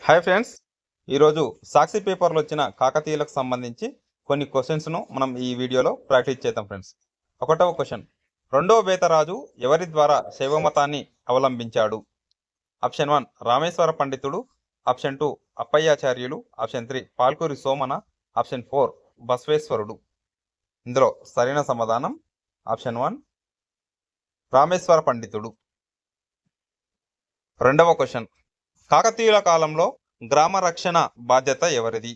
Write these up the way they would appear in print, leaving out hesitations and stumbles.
Hi friends, ఈరోజు సాక్షి పేపర్లో వచ్చిన కాకతీయులకు సంబంధించి కొన్ని క్వశ్చన్స్ను మనం ఈ వీడియోలో ప్రాక్టీస్ చేద్దాం ఫ్రెండ్స్. ఒకటవ క్వశ్చన్, రెండవ బేతరాజు ఎవరి ద్వారా శైవ మతాన్ని అవలంబించాడు? ఆప్షన్ 1 రామేశ్వర పండితుడు, option 2 అప్పయ్యాచార్యులు, option 3 Palkuri Somana, option 4 బసవేశ్వరుడు. ఇందులో సరైన సమాధానం ఆప్షన్ 1 రామేశ్వర పండితుడు. రెండవ క్వశ్చన్, కాకతీయుల కాలంలో గ్రామ రక్షణ బాధ్యత ఎవరిది?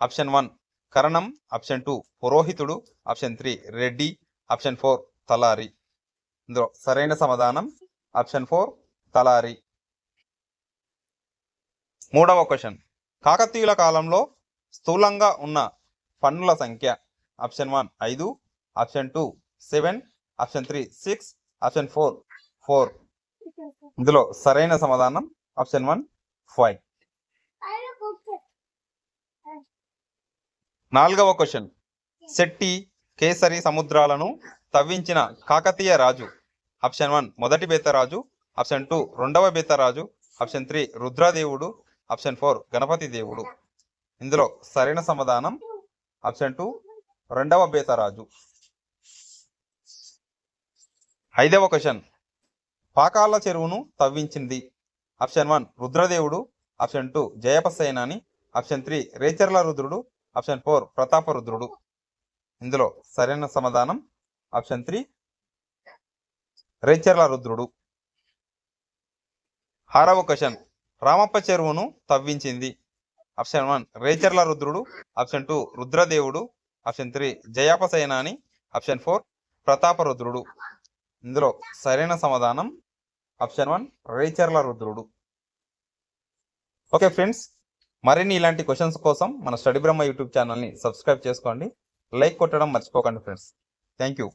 ఆప్షన్ 1 కరణం, ఆప్షన్ 2 పురోహితుడు, ఆప్షన్ 3 రెడ్డి, ఆప్షన్ 4 తలారి. ఇందులో సరైన సమాధానం ఆప్షన్ 4 తలారి. మూడవ క్వశ్చన్, కాకతీయుల కాలంలో స్థూలంగా ఉన్న పన్నుల సంఖ్య? Option 1 5, option 2 7, option 3 6, option 4 4. ఇందులో సరైన సమాధానం ఆప్షన్ 1 5. నాలుగవ క్వశ్చన్, శెట్టి కేసరి సముద్రాలను తవ్వించిన కాకతీయ రాజు? ఆప్షన్ 1 మొదటి బేతరాజు, ఆప్షన్ 2 రెండవ బేతరాజు, ఆప్షన్ 3 రుద్రదేవుడు, ఆప్షన్ 4 గణపతి దేవుడు. ఇందులో సరైన సమాధానం ఆప్షన్ 2 రెండవ బేతరాజు. ఐదవ క్వశ్చన్, పాకాల చెరువును తవ్వించింది? ఆప్షన్ 1 రుద్రదేవుడు, ఆప్షన్ 2 జయప సేనాని, ఆప్షన్ 3 రేచర్ల రుద్రుడు, ఆప్షన్ 4 ప్రతాపరుద్రుడు. ఇందులో సరైన సమాధానం ఆప్షన్ 3 రేచర్ల రుద్రుడు. ఆరవ క్వశ్చన్, రామప్ప చెరువును తవ్వించింది? ఆప్షన్ 1 రేచర్ల రుద్రుడు, ఆప్షన్ 2 రుద్రదేవుడు, ఆప్షన్ 3 జయాప సేనాని, ఆప్షన్ 4 ప్రతాపరుద్రుడు. ఇందులో సరైన సమాధానం ఆప్షన్ 1 రేచర్ల రుద్రుడు. ఓకే ఫ్రెండ్స్, మరిన్ని ఇలాంటి క్వశ్చన్స్ కోసం మన స్టడీ బ్రహ్మ యూట్యూబ్ ఛానల్ని సబ్స్క్రైబ్ చేసుకోండి, లైక్ కొట్టడం మర్చిపోకండి ఫ్రెండ్స్. Thank you.